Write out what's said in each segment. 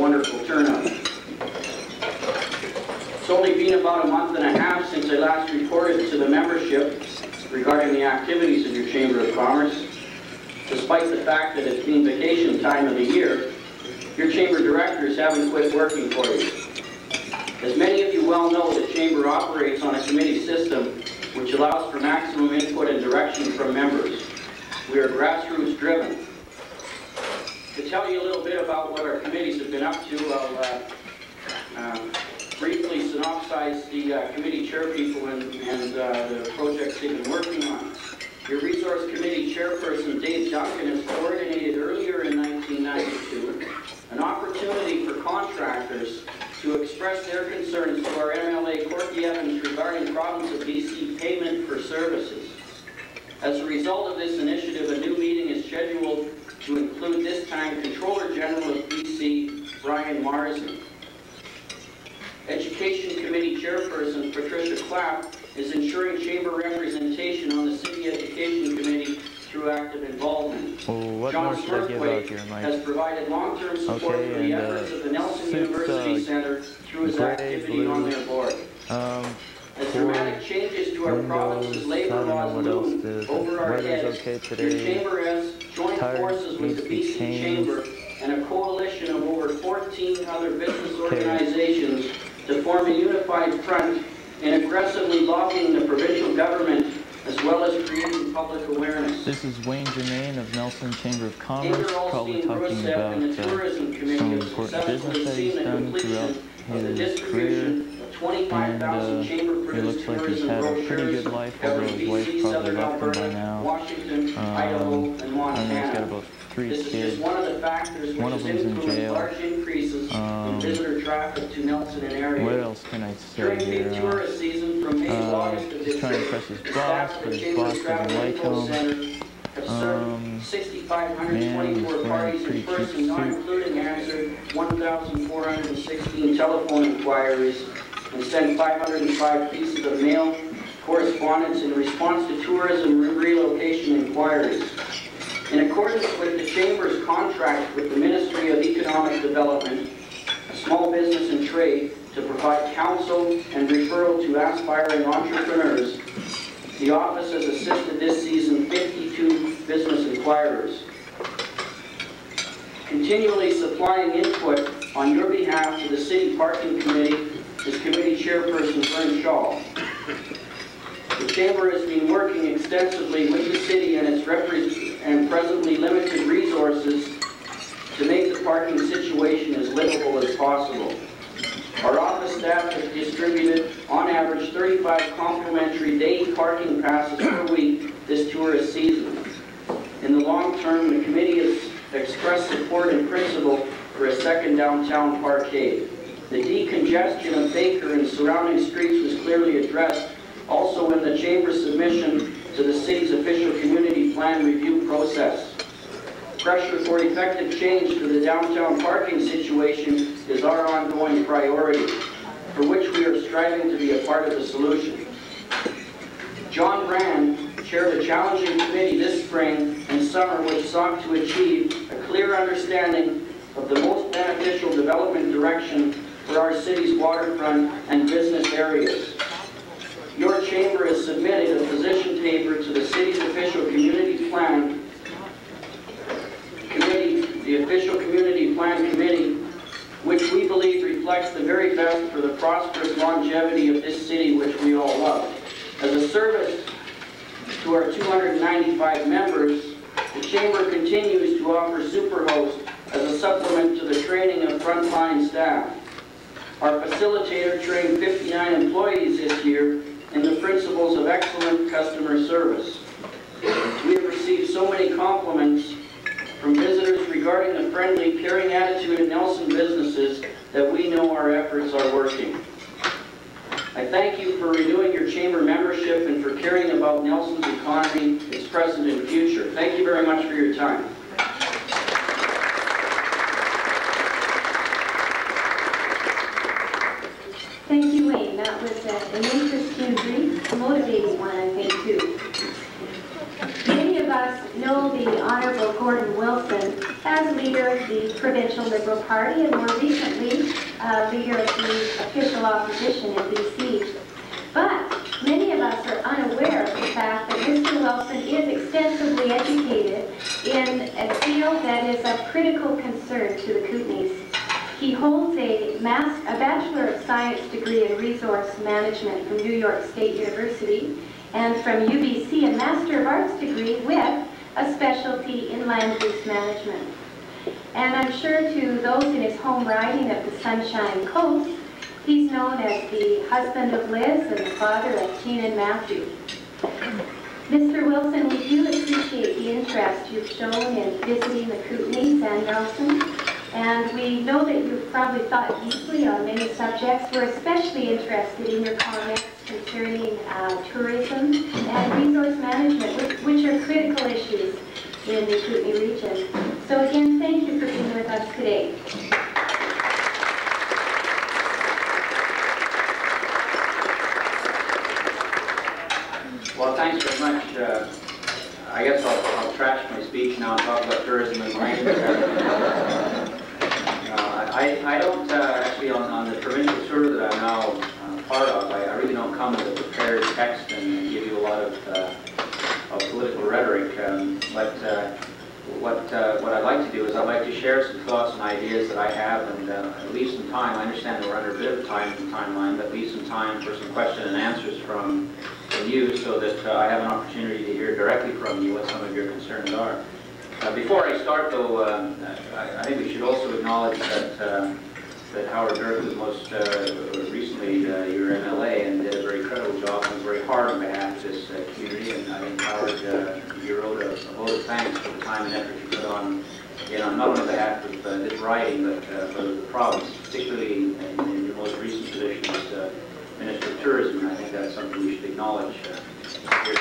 wonderful turnout. It's only been about a month and a half since I last reported to the membership regarding the activities of your Chamber of Commerce. Despite the fact that it's been vacation time of the year, your Chamber directors haven't quit working for you. As many of you well know, the Chamber operates on a committee system which allows for maximum input and direction from members. We are grassroots driven. To tell you a little bit about what our committees have been up to, I'll briefly synopsize the committee chairpeople and the projects they've been working on. Your Resource Committee Chairperson, Dave Duncan, has coordinated earlier in 1992 an opportunity for contractors to express their concerns to our MLA, Corky Evans, regarding province of BC payment for services. As a result of this initiative, a new meeting is scheduled to include this time Controller General of BC, Brian Marsden. Education Committee Chairperson, Patricia Clapp, is ensuring Chamber representation on the City Education Committee through active involvement. What John more should I give out here, Mike? has provided long-term support for the efforts of the Nelson University Center through his activity on their board. As dramatic changes to our province's labor laws loom over our heads, your Chamber has joined forces with the BC Chamber and a coalition of over 14 other business organizations to form a unified front in aggressively lobbying the provincial government as well as creating public awareness. This is Wayne Germaine of Nelson Chamber of Commerce, probably talking about some important business that he's done throughout his career. And he looks like he's had a pretty good life, although his wife probably left him by now. I mean, he's got about 3 kids. One of them's in jail. What else can I say here? He's trying to impress his boss, but his boss doesn't like him. Man, he's wearing a pretty cheap suit. 1,416 telephone inquiries and sent 505 pieces of mail correspondence in response to tourism relocation inquiries. In accordance with the Chamber's contract with the Ministry of Economic Development, Small Business and Trade to provide counsel and referral to aspiring entrepreneurs, the office has assisted this season 52 business inquirers. Continually supplying input on your behalf to the City Parking Committee is Committee Chairperson Vern Shaw. The Chamber has been working extensively with the City and its presently limited resources to make the parking situation as livable as possible. Our office staff has distributed, on average, 35 complimentary day parking passes per week this tourist season. In the long term, the committee has expressed support in principle for a second downtown parkade. The decongestion of Baker and surrounding streets was clearly addressed also in the Chamber's submission to the City's official community plan review process. Pressure for effective change to the downtown parking situation is our ongoing priority, for which we are striving to be a part of the solution. John Brand chaired a challenging committee this spring and summer which sought to achieve a clear understanding of the most beneficial development direction for our city's waterfront and business areas. Your Chamber has submitted a position paper to the City's official community plan committee, the official community plan committee, which we believe reflects the very best for the prosperous longevity of this city which we all love. As a service to our 295 members, the Chamber continues to offer Superhost as a supplement to the training of frontline staff. Our facilitator trained 59 employees this year in the principles of excellent customer service. We have received so many compliments from visitors regarding the friendly, caring attitude of Nelson businesses that we know our efforts are working. I thank you for renewing your Chamber membership and for caring about Nelson's economy, its present and future. Thank you very much for your time. Thank you, Wayne. That was an interesting brief, motivating one, I think, too. Many of us know the Honorable Gordon Wilson. as leader of the Provincial Liberal Party and more recently leader of the official opposition in BC. But many of us are unaware of the fact that Mr. Wilson is extensively educated in a field that is of critical concern to the Kootenays. He holds a Bachelor of Science degree in Resource Management from New York State University, and from UBC a Master of Arts degree with a specialty in land use management. And I'm sure to those in his home riding of the Sunshine Coast, he's known as the husband of Liz and the father of Teen and Matthew. Mr. Wilson, we do appreciate the interest you've shown in visiting the Kootenays and Nelson, and we know that you've probably thought deeply on many subjects. We're especially interested in your comments concerning tourism and resource management, which are critical issues in the Kootenay region. So again, thank you for being with us today. Well, thanks very much. I guess I'll trash my speech now and talk about tourism and land. I don't actually, on the provincial tour that I'm now part of, I really don't come with a prepared text and give you a lot of political rhetoric. But what I'd like to do is I'd like to share some thoughts and ideas that I have, and leave some time. I understand that we're under a bit of a timeline, but leave some time for some question and answers from you, so that I have an opportunity to hear directly from you what some of your concerns are. Before I start, though, I think we should also acknowledge that Howard Dirk was most recently your MLA and did a very credible job and was very hard on behalf of this community. And I think, Howard, you wrote a vote of thanks for the time and effort you put on, not only on behalf of this riding, but for the province, particularly in your most recent position as Minister of Tourism. And I think that's something we should acknowledge here today.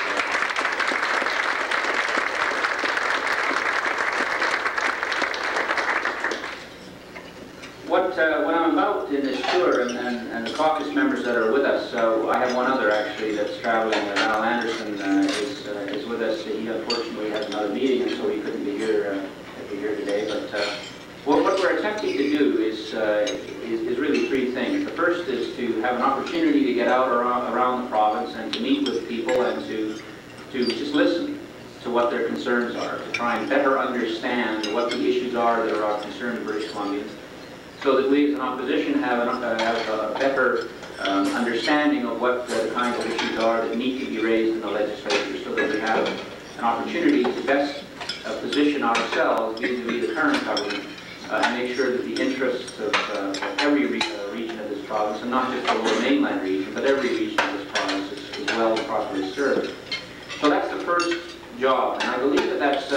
What I'm about in this tour, and the caucus members that are with us, I have one other actually that's traveling. Al Anderson is with us. He unfortunately has another meeting, and so he couldn't be here today. But what we're attempting to do is really three things. The first is to have an opportunity to get out around the province and to meet with people and to just listen to what their concerns are, to try and better understand what the issues are that are of concern to British Columbians, so that we as an opposition have a better understanding of what the kinds of issues are that need to be raised in the legislature, so that we have an opportunity to best position ourselves vis-a-vis the current government and make sure that the interests of every region of this province, and not just the lower mainland region, but every region of this province is well and properly served. So that's the first job, and I believe that that's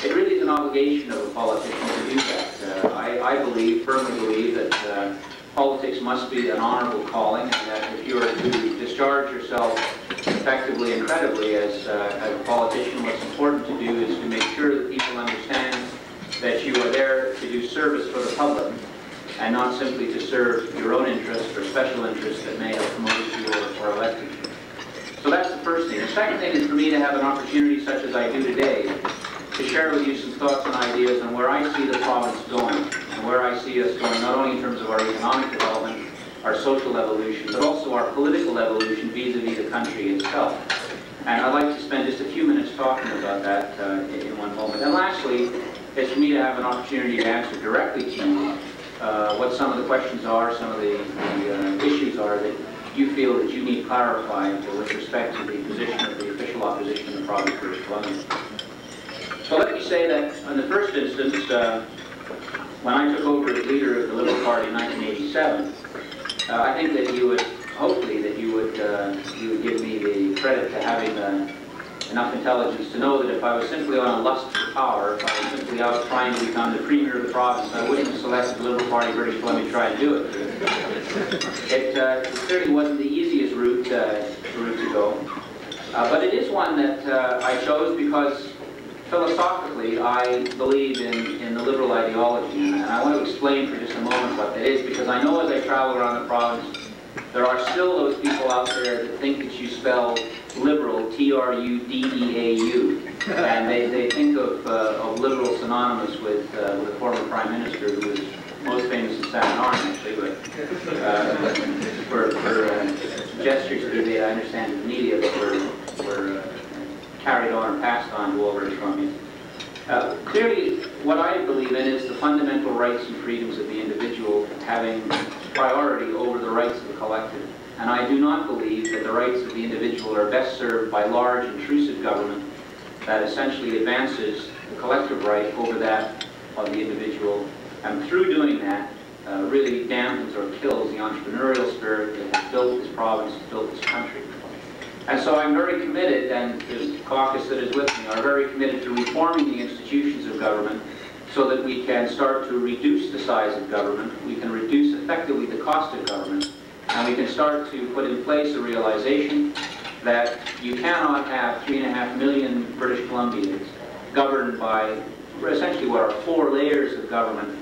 it really is an obligation of a politician to do that. I firmly believe that politics must be an honorable calling, and that if you are to discharge yourself effectively and credibly as a politician, what's important to do is to make sure that people understand that you are there to do service for the public, and not simply to serve your own interests or special interests that may have promoted you or elected you. So that's the first thing. The second thing is for me to have an opportunity such as I do today to share with you some thoughts and ideas on where I see the province going, and where I see us going, not only in terms of our economic development, our social evolution, but also our political evolution vis-a-vis the country itself. And I'd like to spend just a few minutes talking about that in one moment. And lastly, it's for me to have an opportunity to answer directly to you what some of the questions are, some of the issues are that you feel that you need clarified with respect to the position of the official opposition in the province of British Columbia. So let me say that in the first instance, when I took over as leader of the Liberal Party in 1987, I think that you would, hopefully, that you would give me the credit to having enough intelligence to know that if I was simply on a lust for power, if I was simply out trying to become the premier of the province, I wouldn't have selected the Liberal Party of British Columbia to try and do it. It certainly wasn't the easiest route to go, but it is one that I chose because philosophically, I believe in the liberal ideology, and I want to explain for just a moment what that is, because I know as I travel around the province, there are still those people out there that think that you spell liberal, T-R-U-D-E-A-U, And they think of liberal synonymous with the former Prime Minister, who was most famous in San Arn, actually, but for gestures that he made, I understand, in the media that were carried on or passed on to all British Columbians. Clearly, what I believe in is the fundamental rights and freedoms of the individual having priority over the rights of the collective. And I do not believe that the rights of the individual are best served by large, intrusive government that essentially advances the collective right over that of the individual, and through doing that, really dampens or kills the entrepreneurial spirit that has built this province, built this country. And so I'm very committed, and the caucus that is with me are very committed to reforming the institutions of government so that we can start to reduce the size of government, we can reduce effectively the cost of government, and we can start to put in place a realization that you cannot have 3.5 million British Columbians governed by essentially what are 4 layers of government,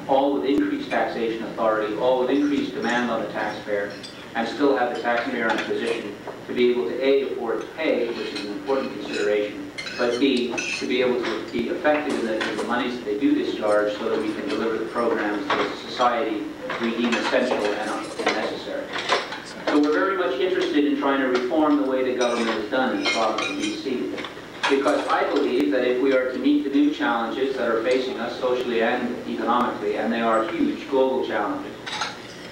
all with increased taxation authority, all with increased demand on the taxpayer, and still have the taxpayer in a position to be able to A, afford to pay, which is an important consideration, but B, to be able to be effective in the monies that they do discharge so that we can deliver the programs that as a society we deem essential and necessary. So we're very much interested in trying to reform the way the government is done in the province of BC, because I believe that if we are to meet the new challenges that are facing us socially and economically, and they are huge global challenges,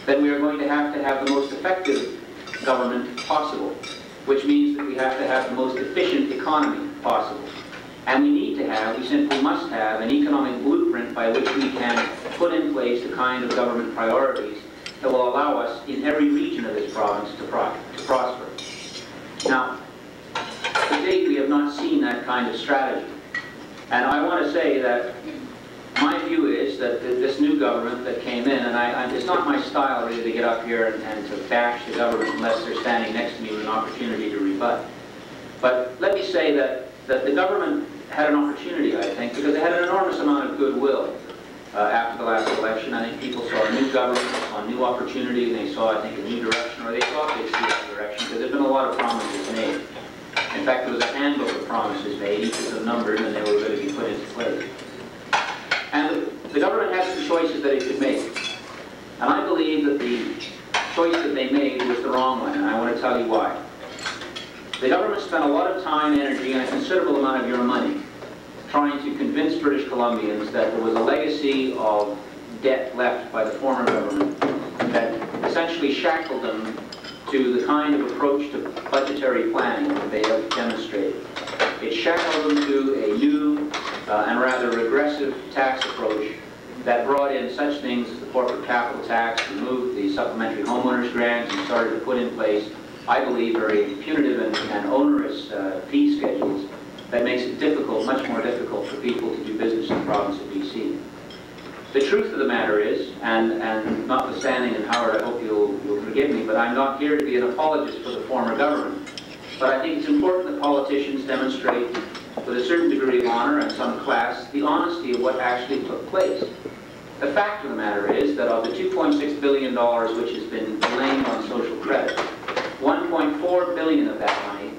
then we are going to have the most effective government possible, which means that we have to have the most efficient economy possible. And we simply must have an economic blueprint by which we can put in place the kind of government priorities that will allow us in every region of this province to prosper. Now, to date we have not seen that kind of strategy. And I want to say that my view is that this new government that came in, and it's not my style really to get up here and to bash the government unless they're standing next to me with an opportunity to rebut. But let me say that the government had an opportunity, I think, because they had an enormous amount of goodwill after the last election. I think people saw a new government, saw a new opportunity, and they saw, I think, a new direction, or they thought they'd see that direction, because there's been a lot of promises made. In fact, there was a handbook of promises made, each of them numbered, and they were going to be put into place. And the government had some choices that it could make. And I believe that the choice that they made was the wrong one, and I want to tell you why. The government spent a lot of time, energy, and a considerable amount of your money trying to convince British Columbians that there was a legacy of debt left by the former government that essentially shackled them to the kind of approach to budgetary planning that they have demonstrated. It shackled them to a new and rather regressive tax approach that brought in such things as the corporate capital tax, removed the supplementary homeowners grants, and started to put in place, I believe, very punitive and onerous fee schedules that makes it difficult, much more difficult for people to do business in the province of BC. The truth of the matter is, and notwithstanding, and Howard, I hope you'll forgive me, but I'm not here to be an apologist for the former government. But I think it's important that politicians demonstrate with a certain degree of honor and some class the honesty of what actually took place. The fact of the matter is that of the $2.6 billion which has been blamed on social credit, $1.4 billion of that money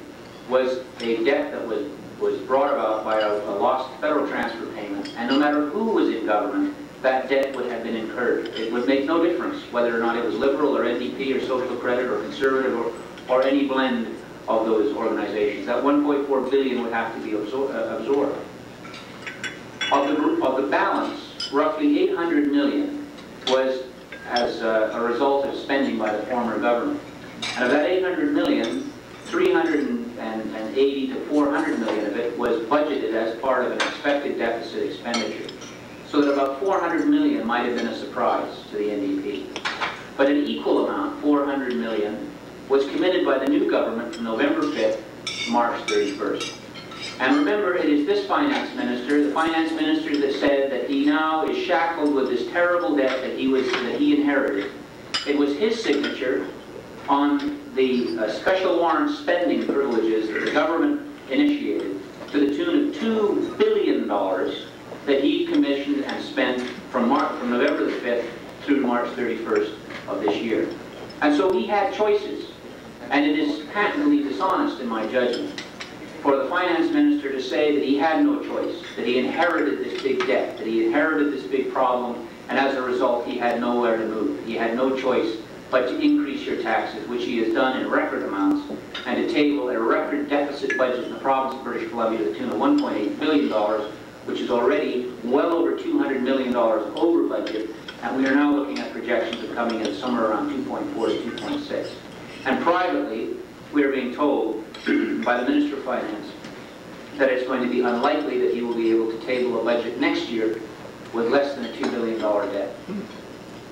was a debt that was brought about by a lost federal transfer payment, and no matter who was in government, that debt would have been incurred. It would make no difference whether or not it was liberal or NDP or social credit or conservative or any blend of those organizations. That $1.4 billion would have to be absorbed. Of the balance, roughly $800 million was as a result of spending by the former government. And of that $800 million, 380 to 400 million of it was budgeted as part of an expected deficit expenditure. So that about 400 million might have been a surprise to the NDP. But an equal amount, 400 million, was committed by the new government from November 5th to March 31st. And remember, it is this finance minister, the finance minister that said that he now is shackled with this terrible debt that he inherited. It was his signature on the special warrant spending privileges that the government initiated to the tune of $2 billion that he commissioned and spent from November the 5th through March 31st of this year. And so he had choices, and it is patently dishonest in my judgment for the finance minister to say that he had no choice, that he inherited this big debt, that he inherited this big problem, and as a result he had nowhere to move. He had no choice but to increase your taxes, which he has done in record amounts, and to table a record deficit budget in the province of British Columbia to the tune of $1.8 billion, which is already well over $200 million over budget, and we are now looking at projections of coming in somewhere around 2.4 to 2.6. And privately, we are being told by the Minister of Finance that it's going to be unlikely that he will be able to table a budget next year with less than a $2 billion debt.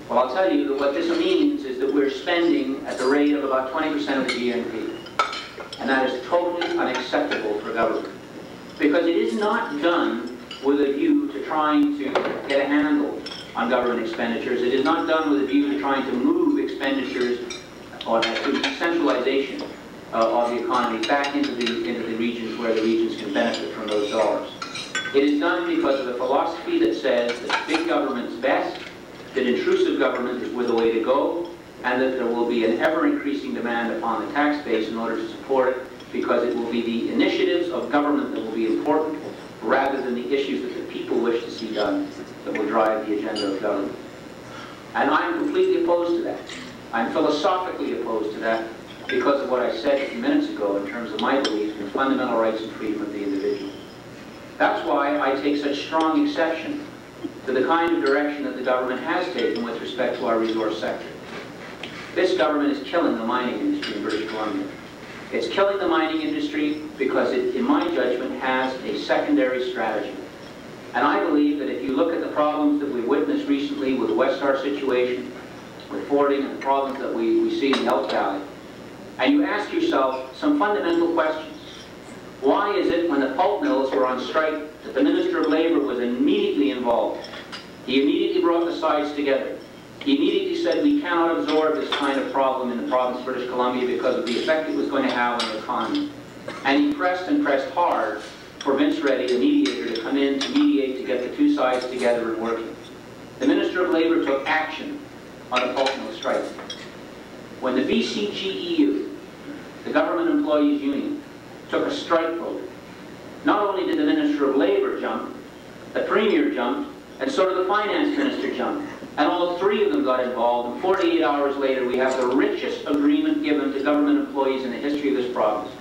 Well, I'll tell you that what this means is that we're spending at the rate of about 20% of the GNP. And that is totally unacceptable for government. Because it is not done with a view to trying to get a handle on government expenditures. It is not done with a view to trying to move expenditures or to decentralization of the economy back into the regions where the regions can benefit from those dollars. It is done because of a philosophy that says that big government's best, that intrusive government is the way to go, and that there will be an ever-increasing demand upon the tax base in order to support it, because it will be the initiatives of government that will be important, rather than the issues that the people wish to see done that will drive the agenda of government. And I am completely opposed to that. I'm philosophically opposed to that because of what I said a few minutes ago in terms of my belief in fundamental rights and freedom of the individual. That's why I take such strong exception to the kind of direction that the government has taken with respect to our resource sector. This government is killing the mining industry in British Columbia. It's killing the mining industry because it, in my judgment, has a secondary strategy. And I believe that if you look at the problems that we witnessed recently with the West Star situation, with Fording, and the problems that we see in the Elk Valley, and you ask yourself some fundamental questions. Why is it when the pulp mills were on strike that the Minister of Labour was immediately involved? He immediately brought the sides together. He immediately said we cannot absorb this kind of problem in the province of British Columbia because of the effect it was going to have on the economy. And he pressed and pressed hard for Vince Reddy, the mediator, to come in to mediate to get the two sides together and working. The Minister of Labour took action on the pulp mill strike. When the BCGEU, the Government Employees Union, took a strike vote, not only did the Minister of Labour jump, the Premier jumped, and so did the Finance Minister jump. And all three of them got involved, and 48 hours later we have the richest agreement given to government employees in the history of this province.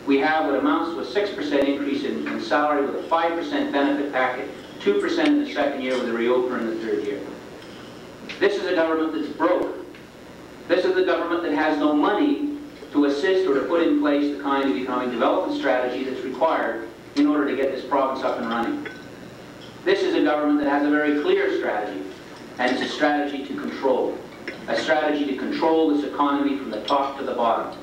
We have what amounts to a 6% increase in salary with a 5% benefit package, 2% in the second year with a reopener in the third year. This is a government that's broke. This is a government that has no money to assist or to put in place the kind of economic development strategy that's required in order to get this province up and running. This is a government that has a very clear strategy, and it's a strategy to control. A strategy to control this economy from the top to the bottom.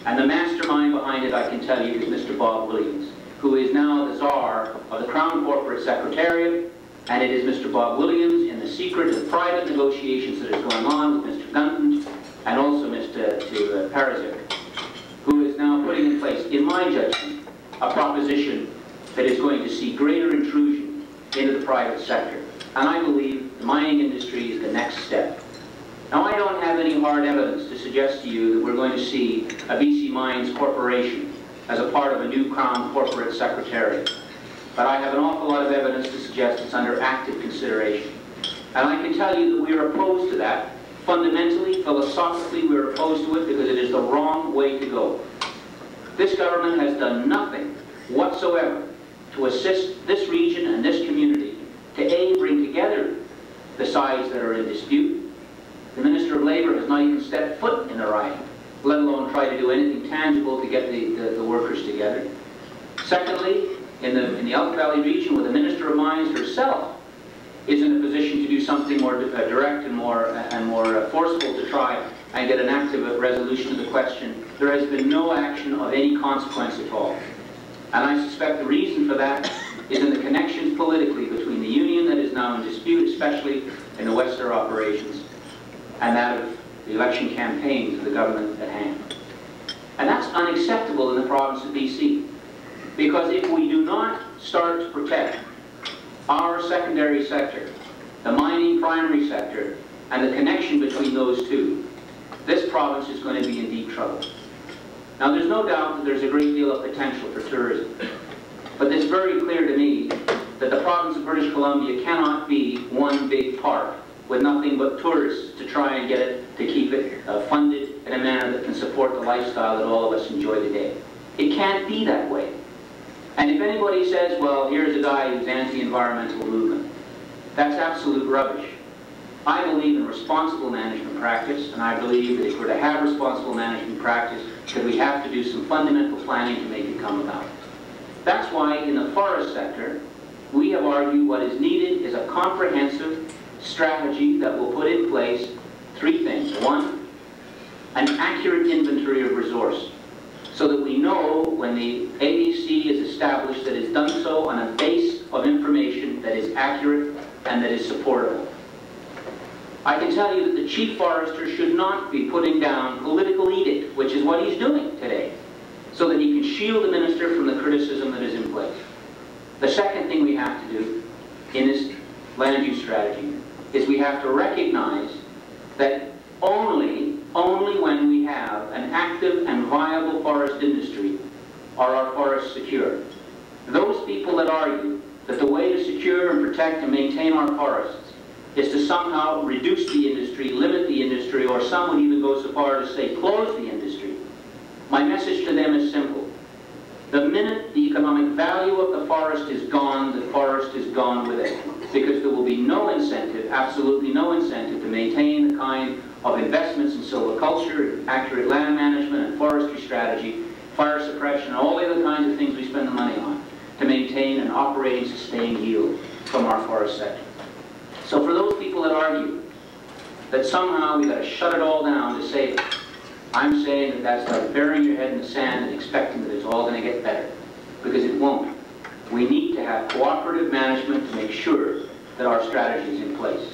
And the mastermind behind it, I can tell you, is Mr. Bob Williams, who is now the czar of the Crown Corporate Secretariat, and it is Mr. Bob Williams in the secret and private negotiations that is going on with Mr. Gunton and also Mr. Parazic, who is now putting in place, in my judgment, a proposition that is going to see greater intrusion into the private sector. And I believe the mining industry is the next step. Now, I don't have any hard evidence to suggest to you that we're going to see a BC Mines Corporation as a part of a new Crown Corporate Secretariat. But I have an awful lot of evidence to suggest it's under active consideration. And I can tell you that we are opposed to that. Fundamentally, philosophically, we're opposed to it because it is the wrong way to go. This government has done nothing whatsoever to assist this region and this community to A, bring together the sides that are in dispute. The Minister of Labour has not even stepped foot in the riot, let alone try to do anything tangible to get the workers together. Secondly, in the Elk Valley region, where the Minister of Mines herself is in a position to do something more direct and more forceful to try and get an active resolution to the question, there has been no action of any consequence at all. And I suspect the reason for that is in the connections politically between the union that is now in dispute, especially in the West Star operations, and that of the election campaign to the government at hand. And that's unacceptable in the province of BC. Because if we do not start to protect our secondary sector, the mining primary sector, and the connection between those two, this province is going to be in deep trouble. Now, there's no doubt that there's a great deal of potential for tourism. But it's very clear to me that the province of British Columbia cannot be one big park with nothing but tourists to try and get it, to keep it funded in a manner that can support the lifestyle that all of us enjoy today. It can't be that way. And if anybody says, well, here's a guy who's anti-environmental movement, that's absolute rubbish. I believe in responsible management practice, and I believe that if we're to have responsible management practice, that we have to do some fundamental planning to make it come about. That's why in the forest sector, we have argued what is needed is a comprehensive strategy that will put in place three things. One, an accurate inventory of resource, so that we know when the ABC is established that it's done so on a base of information that is accurate and that is supportable. I can tell you that the Chief Forester should not be putting down political edict, which is what he's doing today, so that he can shield the minister from the criticism that is in place. The second thing we have to do in this land use strategy is we have to recognize that only when we have an active and viable forest industry are our forests secure. Those people that argue that the way to secure and protect and maintain our forests is to somehow reduce the industry, limit the industry, or some would even go so far to say close the industry, my message to them is simple. The minute the economic value of the forest is gone, the forest is gone with it. Because there will be no incentive, absolutely no incentive, to maintain the kind of investments in silviculture, accurate land management, and forestry strategy, fire suppression, and all the other kinds of things we spend the money on, to maintain an operating, sustained yield from our forest sector. So for those people that argue that somehow we've got to shut it all down to save it, I'm saying that that's like burying your head in the sand and expecting that it's all going to get better, because it won't. We need to have cooperative management to make sure that our strategy is in place.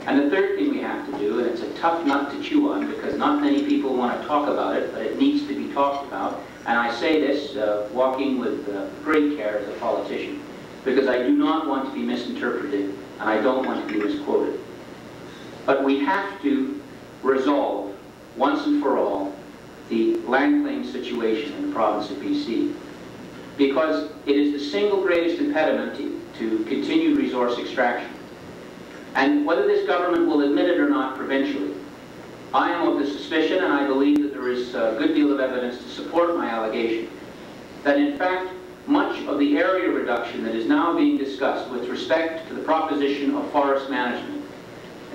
And the third thing we have to do, and it's a tough nut to chew on because not many people want to talk about it, but it needs to be talked about, and I say this walking with great care as a politician, because I do not want to be misinterpreted and I don't want to be misquoted. But we have to resolve, once and for all, the land claim situation in the province of BC. Because it is the single greatest impediment to continued resource extraction. And whether this government will admit it or not provincially, I am of the suspicion, and I believe that there is a good deal of evidence to support my allegation, that in fact, much of the area reduction that is now being discussed with respect to the proposition of forest management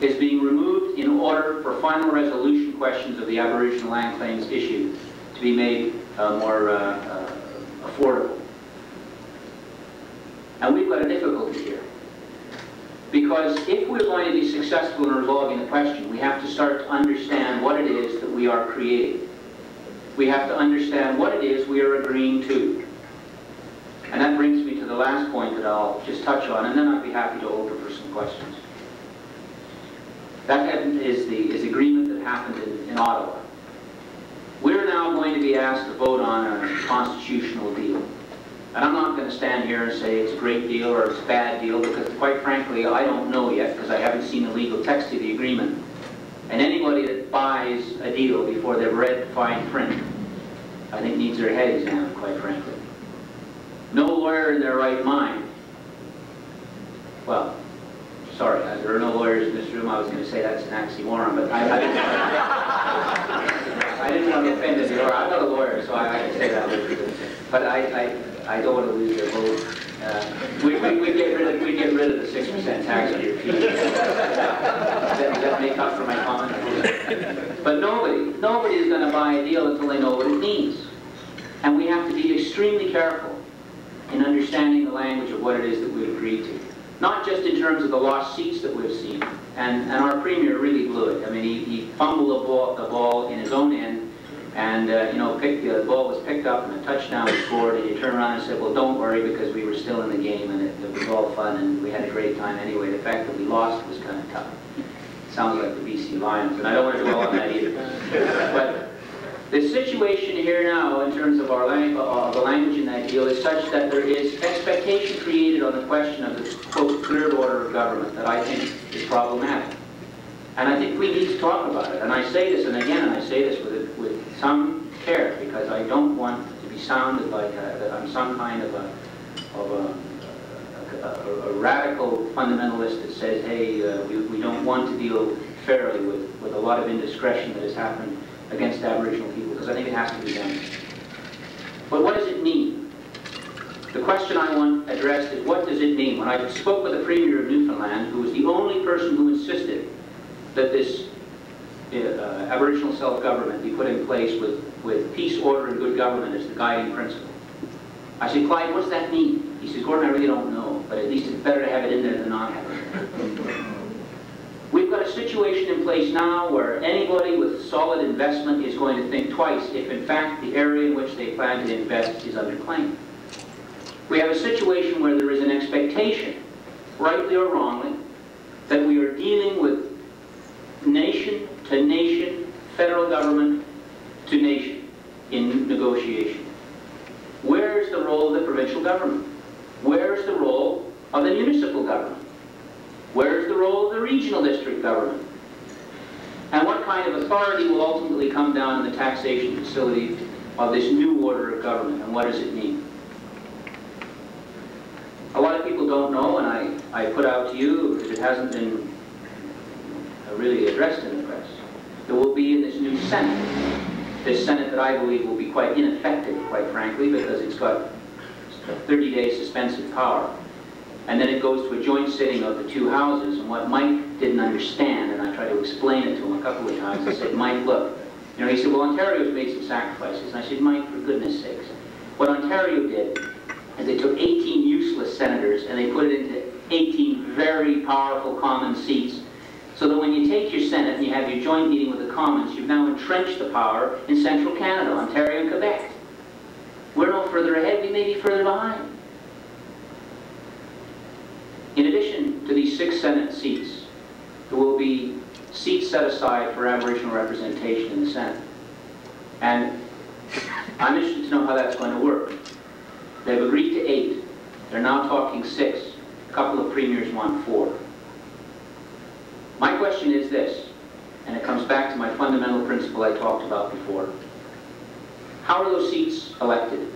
is being removed in order for final resolution questions of the Aboriginal land claims issue to be made more affordable. And we've got a difficulty here. Because if we're going to be successful in resolving the question, we have to start to understand what it is that we are creating. We have to understand what it is we are agreeing to. And that brings me to the last point that I'll just touch on, and then I'd be happy to open for some questions. That is the agreement that happened in Ottawa. We're now going to be asked to vote on a constitutional deal. And I'm not going to stand here and say it's a great deal or it's a bad deal, because quite frankly, I don't know yet, because I haven't seen the legal text of the agreement. And anybody that buys a deal before they've read the fine print, I think needs their head examined, quite frankly. No lawyer in their right mind. Well, sorry, there are no lawyers in this room. I was going to say that's an oxymoron, but I didn't want to offend any lawyer. I'm not a lawyer, so I can say that. But I don't want to lose their vote. We get rid of the 6% tax on your fees. Does that make up for my comment? But nobody is going to buy a deal until they know what it means. And we have to be extremely careful in understanding the language of what it is that we've agreed to. Not just in terms of the lost seats that we've seen. And our Premier really blew it. I mean, he fumbled the ball in his own end, and the ball was picked up and a touchdown was scored, and you turn around and said, well, don't worry, because we were still in the game and it was all fun and we had a great time anyway. The fact that we lost was kind of tough. Sounds like the BC Lions, and I don't want to dwell on that either. But the situation here now, in terms of our the language in that deal, is such that there is expectation created on the question of the, quote, third order of government that I think is problematic. And I think we need to talk about it. And I say this, and again, I say this with some care, because because I don't want to be sounded like that I'm some kind of a radical fundamentalist that says, hey, we don't want to deal fairly with a lot of indiscretion that has happened against Aboriginal people, because I think it has to be done. But what does it mean? The question I want addressed is, what does it mean? When I spoke with the Premier of Newfoundland, who was the only person who insisted that this Aboriginal self-government be put in place with peace, order, and good government as the guiding principle, I said, Clyde, what does that mean? He says, Gordon, I really don't know, but at least it's better to have it in there than not have it. We've got a situation in place now where anybody with solid investment is going to think twice if in fact the area in which they plan to invest is under claim. We have a situation where there is an expectation, rightly or wrongly, that we are dealing with nation to nation, federal government to nation in negotiation. Where's the role of the provincial government? Where's the role of the municipal government? Where's the role of the regional district government? And what kind of authority will ultimately come down in the taxation facility of this new order of government, and what does it mean? A lot of people don't know, and I put out to you, because it hasn't been really addressed in the press, there will be in this new Senate, this Senate that I believe will be quite ineffective, quite frankly, because it's got a 30-day suspensive power. And then it goes to a joint sitting of the two houses, and what Mike didn't understand, and I tried to explain it to him a couple of times, I said, Mike, look, you know, he said, well, Ontario's made some sacrifices. And I said, Mike, for goodness sakes, what Ontario did is they took 18 useless senators and they put it into 18 very powerful common seats, so that when you take your Senate and you have your joint meeting with the Commons, you've now entrenched the power in central Canada, Ontario and Quebec. We're no further ahead, we may be further behind. In addition to these 6 Senate seats, there will be seats set aside for Aboriginal representation in the Senate. And I'm interested to know how that's going to work. They've agreed to 8. They're now talking 6. A couple of premiers want 4. My question is this, and it comes back to my fundamental principle I talked about before. How are those seats elected?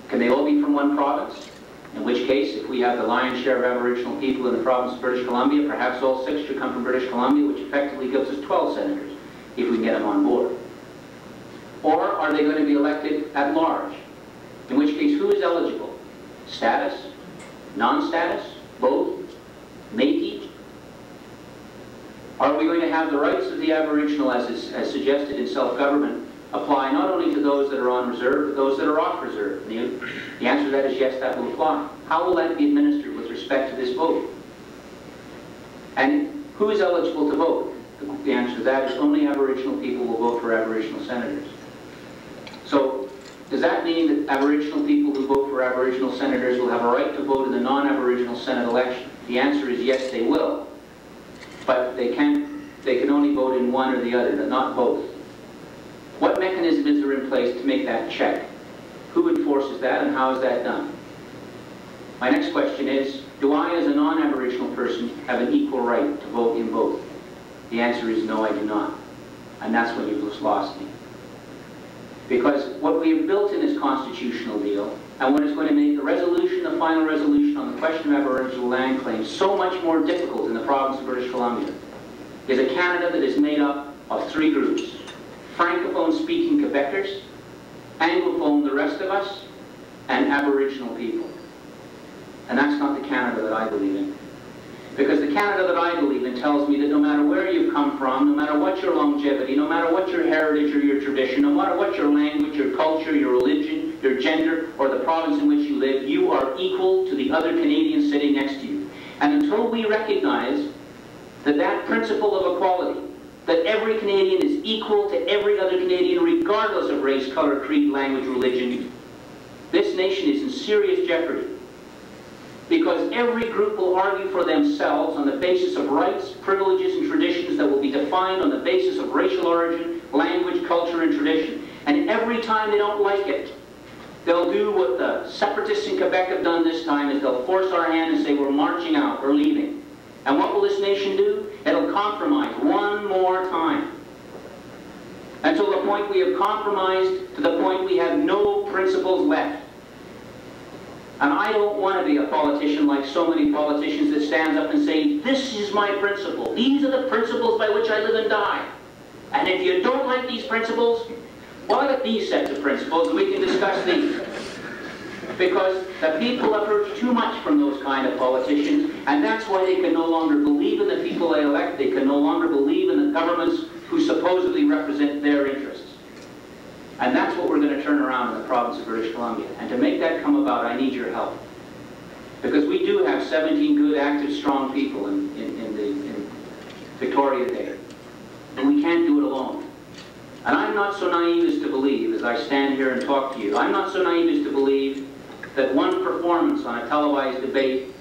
Can they all be from one province? In which case, if we have the lion's share of Aboriginal people in the province of British Columbia, perhaps all 6 should come from British Columbia, which effectively gives us 12 senators, if we can get them on board. Or are they going to be elected at large? In which case, who is eligible? Status? Non-status? Both? Métis? Are we going to have the rights of the Aboriginal, as suggested in self-government, apply not only to those that are on reserve, but those that are off reserve? The answer to that is yes, that will apply. How will that be administered with respect to this vote? And who is eligible to vote? The answer to that is only Aboriginal people will vote for Aboriginal senators. So, does that mean that Aboriginal people who vote for Aboriginal senators will have a right to vote in the non-Aboriginal Senate election? The answer is yes, they will. But they can only vote in one or the other, not both. What mechanisms are in place to make that check? Who enforces that, and how is that done? My next question is, do I, as a non-Aboriginal person, have an equal right to vote in both? The answer is no, I do not. And that's when you've just lost me. Because what we have built in this constitutional deal, and what is going to make the resolution, the final resolution on the question of Aboriginal land claims so much more difficult in the province of British Columbia, is a Canada that is made up of 3 groups. Francophone-speaking Quebecers, Anglophone, the rest of us, and Aboriginal people. And that's not the Canada that I believe in. Because the Canada that I believe in tells me that no matter where you've come from, no matter what your longevity, no matter what your heritage or your tradition, no matter what your language, your culture, your religion, your gender, or the province in which you live, you are equal to the other Canadians sitting next to you. And until we recognize that that principle of equality, that every Canadian is equal to every other Canadian regardless of race, color, creed, language, religion, this nation is in serious jeopardy. Because every group will argue for themselves on the basis of rights, privileges, and traditions that will be defined on the basis of racial origin, language, culture, and tradition. And every time they don't like it, they'll do what the separatists in Quebec have done this time, is they'll force our hand and say, we're marching out, we're leaving. And what will this nation do? It'll compromise one more time. Until the point we have compromised, to the point we have no principles left. And I don't want to be a politician like so many politicians that stand up and say, this is my principle. These are the principles by which I live and die. And if you don't like these principles, well, I got these sets of principles and we can discuss these. Because the people have heard too much from those kind of politicians, and that's why they can no longer believe in the people they elect. They can no longer believe in the governments who supposedly represent their interests. And that's what we're going to turn around in the province of British Columbia. And to make that come about, I need your help. Because we do have 17 good, active, strong people in Victoria today. And we can't do it alone. And I'm not so naive as to believe, as I stand here and talk to you, I'm not so naive as to believe that one performance on a televised debate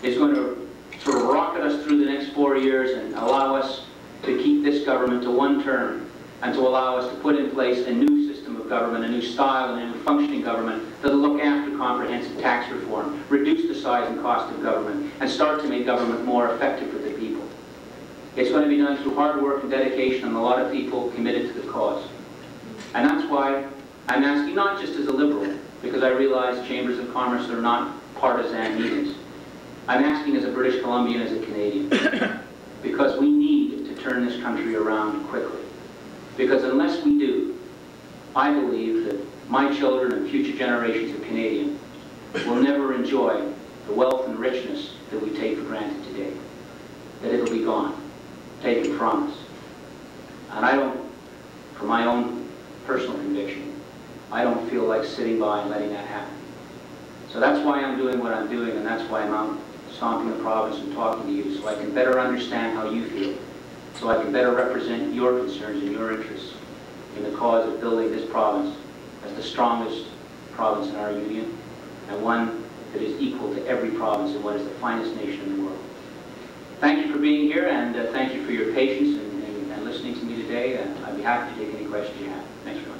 is going to sort of rocket us through the next 4 years and allow us to keep this government to one term and to allow us to put in place a new system of government, a new style and a new functioning government that will look after comprehensive tax reform, reduce the size and cost of government, and start to make government more effective with the people. It's going to be done through hard work and dedication and a lot of people committed to the cause. And that's why I'm asking, not just as a Liberal, because I realize chambers of commerce are not partisan meetings. I'm asking as a British Columbian, as a Canadian, because we need to turn this country around quickly. Because unless we do, I believe that my children and future generations of Canadians will never enjoy the wealth and richness that we take for granted today. That it'll be gone, taken from us. And I don't, for my own personal conviction, I don't feel like sitting by and letting that happen. So that's why I'm doing what I'm doing, and that's why I'm out stomping the province and talking to you, so I can better understand how you feel, so I can better represent your concerns and your interests in the cause of building this province as the strongest province in our union, and one that is equal to every province in what is the finest nation in the world. Thank you for being here, and thank you for your patience and listening to me today, and I'd be happy to take any questions you have. Thanks very much.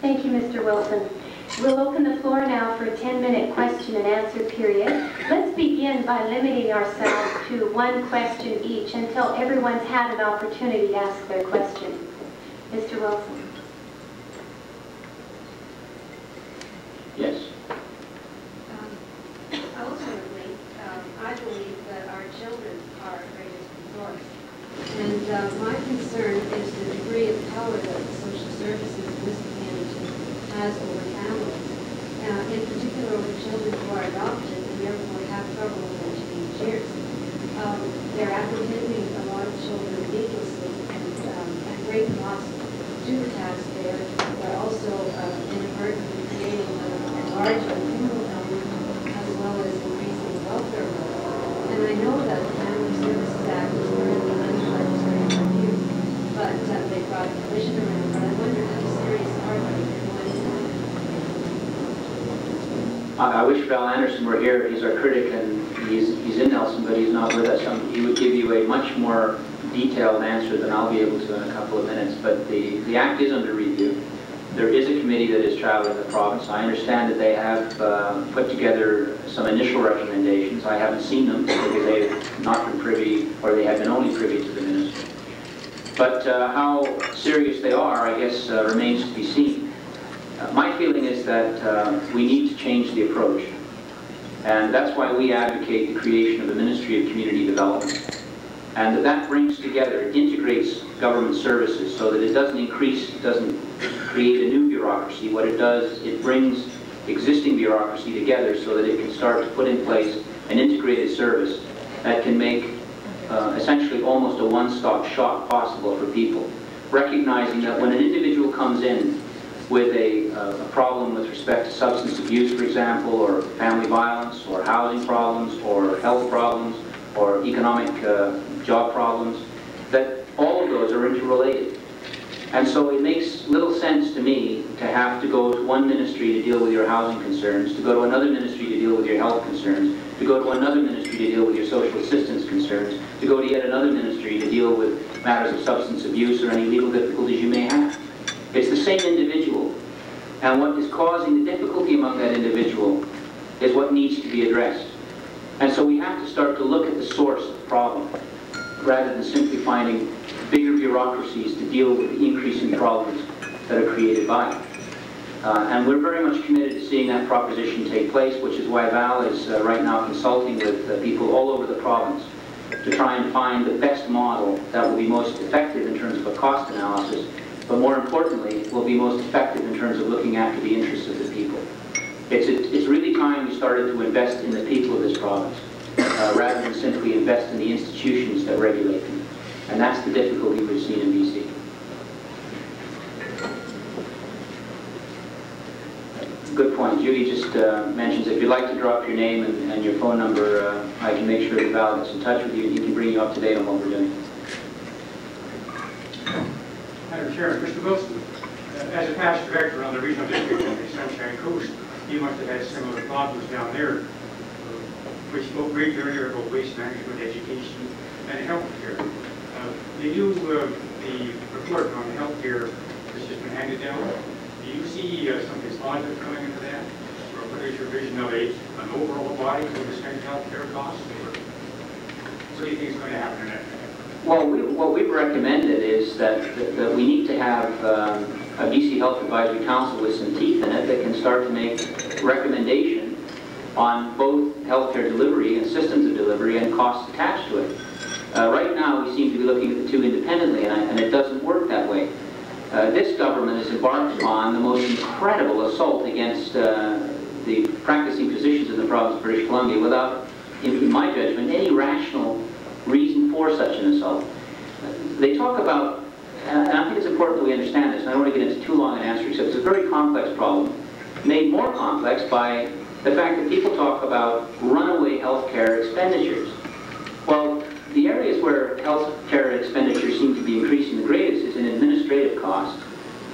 Thank you, Mr. Wilson. We'll open the floor now for a 10-minute question and answer period. Let's begin by limiting ourselves to one question each until everyone's had an opportunity to ask their question. Mr. Wilson. Yes. Ultimately, I believe that our children are our greatest resource. And my concern is the degree of power that the social services mismanagement has over families, in particular over children who are adopted and therefore have trouble with their teenage years. They're apprehending a lot of children needlessly and great loss to the taxpayer, but also inadvertently creating a larger criminal element as well as increasing the welfare role. And I know that the Family Services Act is currently under legislative review, but they brought a provision around. But I wonder how serious are they in what is that? I wish Val Anderson were here. He's our critic, and he's in Nelson, but he's not with us. He would give you a much more detailed answer than I'll be able to in a couple of minutes. But the Act is under review. There is a committee that is traveling the province. I understand that they have put together some initial recommendations. I haven't seen them because they've not been privy, or they have been only privy to the minister. But how serious they are, I guess, remains to be seen. My feeling is that we need to change the approach. And that's why we advocate the creation of the Ministry of Community Development. And that brings together, it integrates government services so that it doesn't increase, it doesn't create a new bureaucracy. What it does, it brings existing bureaucracy together so that it can start to put in place an integrated service that can make essentially almost a one-stop shop possible for people. Recognizing that when an individual comes in with a problem with respect to substance abuse, for example, or family violence, or housing problems, or health problems, or economic job problems, that all of those are interrelated. And so it makes little sense to me to have to go to one ministry to deal with your housing concerns, to go to another ministry to deal with your health concerns, to go to another ministry to deal with your social assistance concerns, to go to yet another ministry to deal with matters of substance abuse or any legal difficulties you may have. It's the same individual. And what is causing the difficulty among that individual is what needs to be addressed. And so we have to start to look at the source of the problem, rather than simply finding bigger bureaucracies to deal with the increasing problems that are created by it. And we're very much committed to seeing that proposition take place, which is why Val is right now consulting with people all over the province to try and find the best model that will be most effective in terms of a cost analysis, but more importantly, will be most effective in terms of looking after the interests of the people. It's really time we started to invest in the people of this province, rather than simply invest in the institutions that regulate them. And that's the difficulty we've seen in BC. Good point. Judy just mentions if you'd like to drop your name and your phone number, I can make sure that Val gets in touch with you and he can bring you up to date on what we're doing. Madam Chair, Mr. Wilson, as a past director on the regional district on the Sunshine Coast, you must have had similar problems down there. We spoke briefly earlier about waste management, education, and health care. The report on health care that's just been handed down, do you see something positive coming into that? Or what is your vision of an overall body to understand health care costs? Or what do you think is going to happen in that? Well, what we've recommended is that we need to have a BC Health Advisory Council with some teeth in it that can start to make recommendation on both healthcare delivery and systems of delivery and costs attached to it. Right now, we seem to be looking at the two independently, and it doesn't work that way. This government has embarked upon the most incredible assault against the practicing physicians in the province of British Columbia without, in my judgment, any rational reason for such an assault. They talk about, and I think it's important that we understand this, and I don't want to get into too long an answer, except it's a very complex problem, made more complex by the fact that people talk about runaway healthcare expenditures. Well, the areas where healthcare expenditures seem to be increasing the greatest is in administrative costs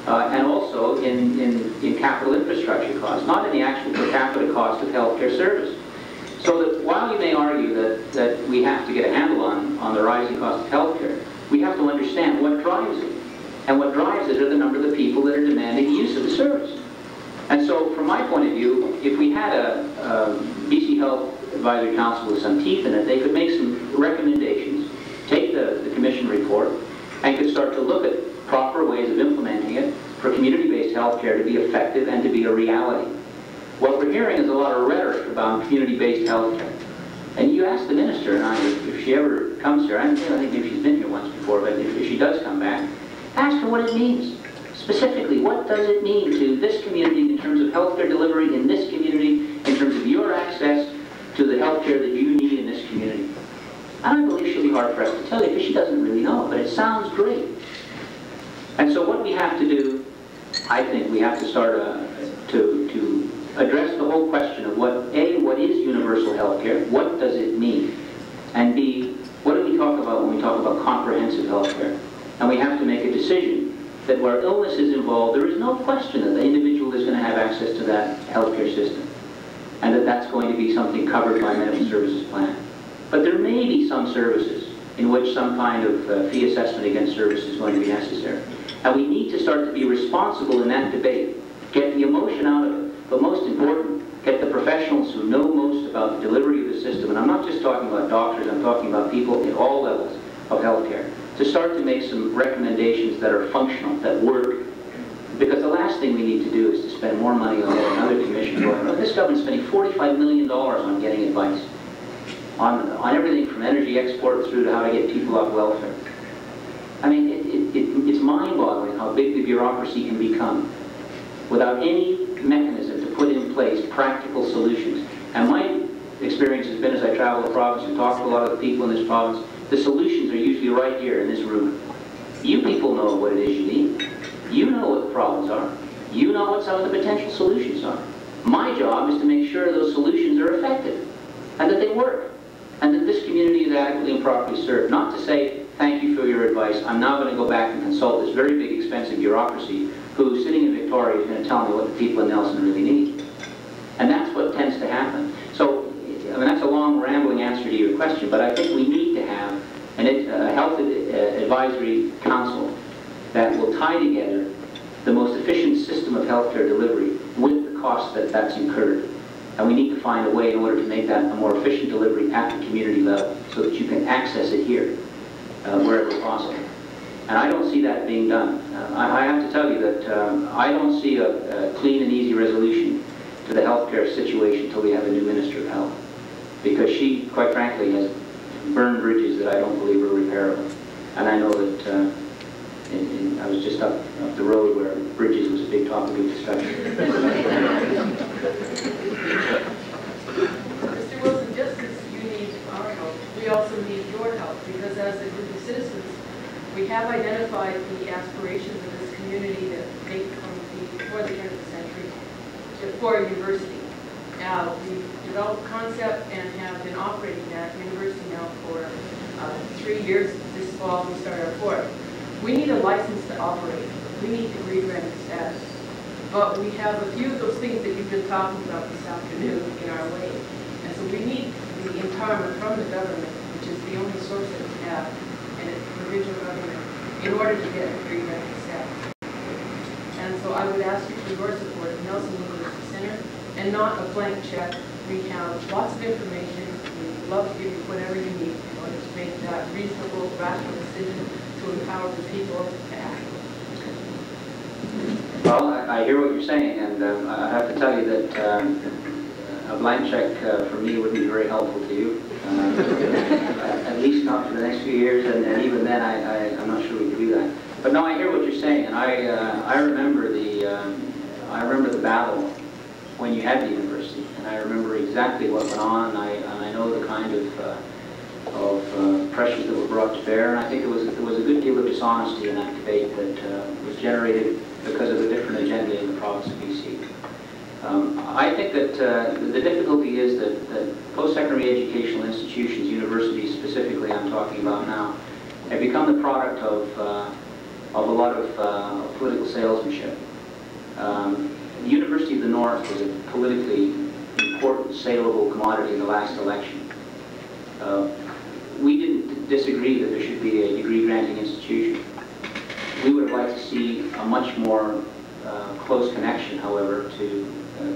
and also in capital infrastructure costs, not in the actual per capita cost of healthcare service. So that while you may argue that we have to get a handle on the rising cost of healthcare, we have to understand what drives it. And what drives it are the number of the people that are demanding the use of the service. And so from my point of view, if we had a BC Health Advisory Council with some teeth in it, they could make some recommendations, take the commission report, and could start to look at proper ways of implementing it for community-based healthcare to be effective and to be a reality. What we're hearing is a lot of rhetoric about community-based healthcare. And you ask the minister, and if she ever comes here, I think maybe she's been here once before, but if she does come back, ask her what it means. Specifically, what does it mean to this community in terms of healthcare delivery in this community, in terms of your access to the healthcare that you need in this community? And I believe she'll be hard-pressed to tell you because she doesn't really know, but it sounds great. And so what we have to do, I think we have to start to address the whole question of what is universal health care, what does it mean, and B, what do we talk about when we talk about comprehensive health care? And we have to make a decision that where illness is involved, there is no question that the individual is going to have access to that healthcare system, and that that's going to be something covered by a medical services plan. But there may be some services in which some kind of fee assessment against service is going to be necessary. And we need to start to be responsible in that debate, get the emotion out of it, but most important, get the professionals who know most about the delivery of the system, and I'm not just talking about doctors, I'm talking about people at all levels of healthcare, to start to make some recommendations that are functional, that work. Because the last thing we need to do is to spend more money on another commission going. This government's spending $45 million on getting advice, on everything from energy export through to how to get people off welfare. I mean, it's mind-boggling how big the bureaucracy can become without any mechanism to put in place practical solutions. And my experience has been, as I travel the province and talk to a lot of the people in this province, the solutions are usually right here in this room. You people know what it is you need. You know what the problems are. You know what some of the potential solutions are. My job is to make sure those solutions are effective and that they work and that this community is adequately and properly served. Not to say, thank you for your advice, I'm now going to go back and consult this very big expensive bureaucracy who, sitting in Victoria, is going to tell me what the people in Nelson really need. And that's what tends to happen. So, I mean, that's a long, rambling answer to your question, but I think we need to have a health advisory council that will tie together the most efficient system of healthcare delivery that's incurred. And we need to find a way in order to make that a more efficient delivery at the community level so that you can access it here wherever possible. And I don't see that being done. I have to tell you that I don't see a clean and easy resolution to the healthcare situation until we have a new Minister of Health. Because she, quite frankly, has burned bridges that I don't believe are repairable. And I know that I was just up the road where bridges was a big topic of discussion. Mr. Wilson, just as you need our help, we also need your help, because as a group of citizens, we have identified the aspirations of this community that date from before the turn of the century for a university. Now, we've developed a concept and have been operating that university now for 3 years. This fall, we start our 4th. We need a license to operate. We need degree granting status. But we have a few of those things that you've been talking about this afternoon in our way. And so we need the empowerment from the government, which is the only source that we have, and it's provincial government, in order to get a degree granting status. And so I would ask you for your support of Nelson University Center, and not a blank check. We have lots of information. We'd love to give you whatever you need in order to make that reasonable, rational decision to empower the people to act. Well, I hear what you're saying, and I have to tell you that a blank check for me wouldn't be very helpful to you. At least not for the next few years, and even then I'm not sure we can do that. But no, I hear what you're saying, and I remember the battle when you had the university, and I remember exactly what went on, and I know the kind of pressures that were brought to bear, and I think there was a good deal of dishonesty in that debate that was generated because of a different agenda in the province of BC. I think that the difficulty is that post-secondary educational institutions, universities specifically I'm talking about now, have become the product of a lot of political salesmanship. The University of the North was a politically important, saleable commodity in the last election. We didn't disagree that there should be a degree-granting institution. We would have liked to see a much more close connection, however, to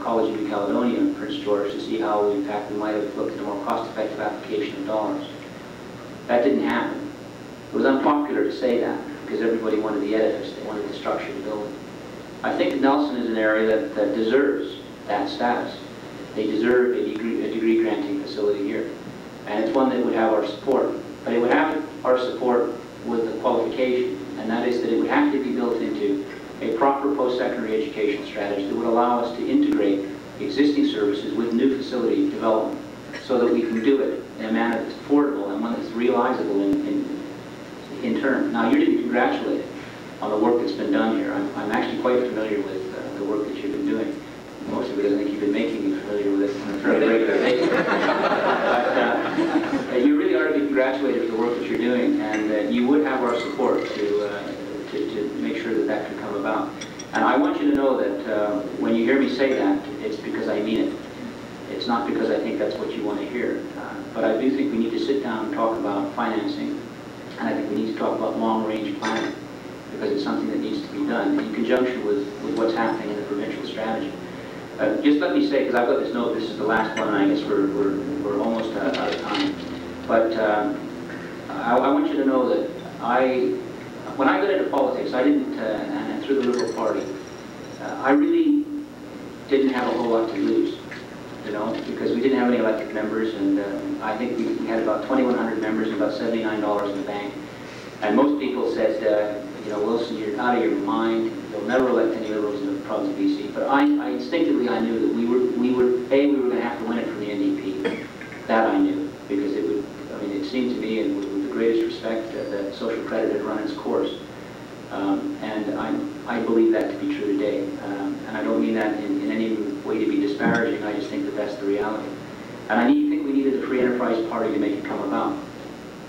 College of New Caledonia and Prince George to see how, in fact, we might have looked at a more cost-effective application of dollars. That didn't happen. It was unpopular to say that because everybody wanted the edifice, they wanted the structure of the building. I think Nelson is an area that deserves that status. They deserve a degree-granting facility here. And it's one that would have our support. But it would have our support with the qualification, and that is that it would have to be built into a proper post-secondary education strategy that would allow us to integrate existing services with new facility development so that we can do it in a manner that's affordable and one that's realizable in turn. Now, you're to be congratulated on the work that's been done here. I'm actually quite familiar with the work that you've been doing. Mostly because I think you've been making me familiar with it on a fairly regular basis. But you really are to be congratulated for the work that you're doing, and you would have our support to make sure that that can come about. And I want you to know that when you hear me say that, it's because I mean it. It's not because I think that's what you want to hear. But I do think we need to sit down and talk about financing, and I think we need to talk about long-range planning, because it's something that needs to be done in conjunction with what's happening in the provincial strategy. Just let me say, because I've got this note, this is the last one, and I guess we're almost out of time. But I want you to know that when I got into politics, I didn't, and through the Liberal Party, I really didn't have a whole lot to lose, you know, because we didn't have any elected members, and I think we had about 2,100 members and about $79 in the bank. And most people said, you know, Wilson, you're out of your mind. You'll never elect any Liberals in the province of BC. But I instinctively, I knew that we were going to have to win it from the NDP. That I knew, because it would. I mean, it seemed to me, and with the greatest respect, that social credit had run its course. And I believe that to be true today. And I don't mean that in any way to be disparaging. I just think that that's the reality. And I think we needed a free enterprise party to make it come about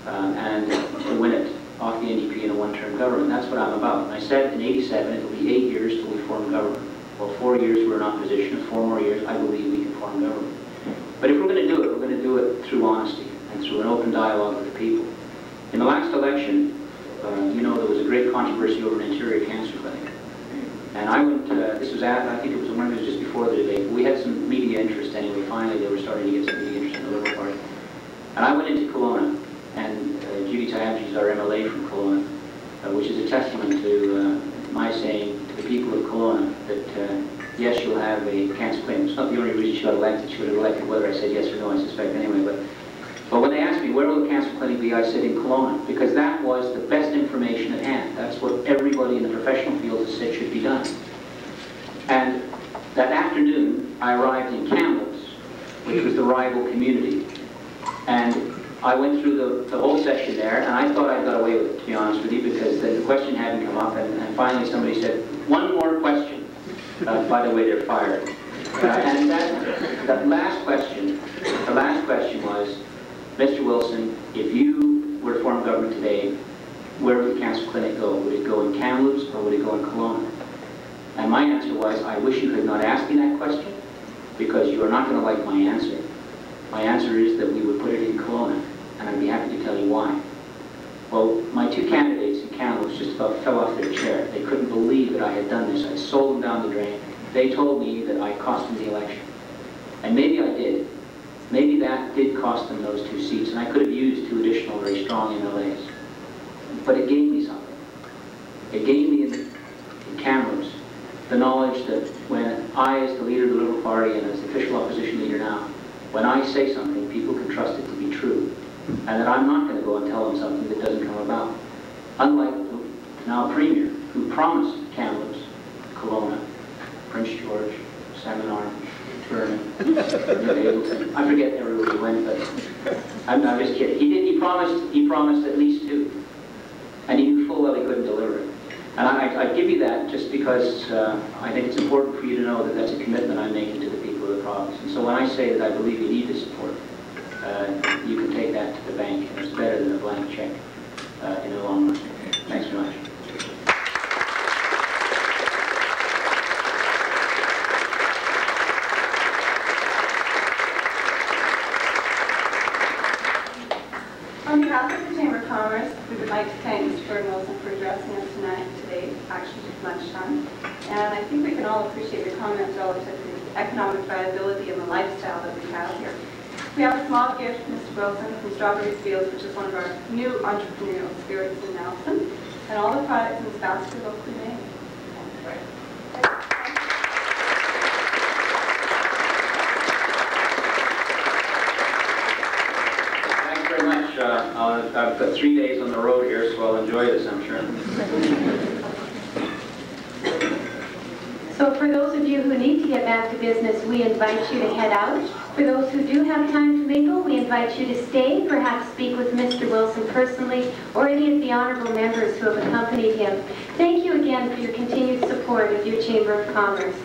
and to win it off the NDP in a one-term government. That's what I'm about. And I said in '87, it'll be 8 years till we form government. Well, 4 years we're in opposition. 4 more years, I believe we can form government. But if we're going to do it, we're going to do it through honesty and through an open dialogue with the people. In the last election, you know, there was a great controversy over an interior cancer clinic. And I went, this was after, I think it was just before the debate. We had some media interest anyway. Finally, they were starting to get some media interest in the Liberal Party. And I went into Kelowna, and Judy Tyabji is our MLA from Kelowna, which is a testament to my saying to the people of Kelowna that yes, you'll have a cancer claim. It's not the only reason she got elected. She would have elected whether I said yes or no, I suspect anyway. But when they asked me, where will the cancer clinic be, I said in Kelowna, because that was the best information at hand. That's what everybody in the professional field has said should be done. And that afternoon, I arrived in Kamloops, which was the rival community. And I went through the whole session there, and I thought I got away with it, to be honest with you, because the question hadn't come up, and finally somebody said, one more question. By the way, they're fired. And that last question, the last question was, Mr. Wilson, if you were to form government today, where would the cancer clinic go? Would it go in Kamloops or would it go in Kelowna? And my answer was, I wish you had not asked me that question, because you are not going to like my answer. My answer is that we would put it in Kelowna, and I'd be happy to tell you why. Well, my two candidates in Kamloops just about fell off their chair. They couldn't believe that I had done this. I sold them down the drain. They told me that I cost them the election. And maybe I did. Maybe that did cost them those 2 seats, and I could have used 2 additional very strong MLAs. But it gave me something. It gave me in Kamloops the knowledge that when I, as the leader of the Liberal Party and as the official opposition leader now, when I say something, people can trust it to be true. And that I'm not going to go and tell them something that doesn't come about. Unlike the now Premier, who promised Kamloops, Kelowna, Prince George, Salmon Vernon, I forget everywhere he went, but I'm just kidding. He promised at least 2. And he knew full well he couldn't deliver it. And I give you that just because I think it's important for you to know that that's a commitment I'm making to the people of the province. And so when I say that I believe you need the support, you can take that to the bank, and it's better than a blank check in the long run. Thanks very much. On behalf of the Chamber of Commerce, we would like to thank Mr. Gordon Wilson for addressing us today, actually lunchtime. And I think we can all appreciate your comments relative to the economic viability and the lifestyle that we have here. We have a small gift from Mr. Wilson from Strawberry Fields, which is one of our new entrepreneurial spirits in Nelson, and all the products in this basket are locally made. Thanks very much. I've got 3 days on the road here, so I'll enjoy this, I'm sure. So for those of you who need to get back to business, we invite you to head out. For those who do have time to mingle, we invite you to stay, perhaps speak with Mr. Wilson personally, or any of the honorable members who have accompanied him. Thank you again for your continued support of your Chamber of Commerce.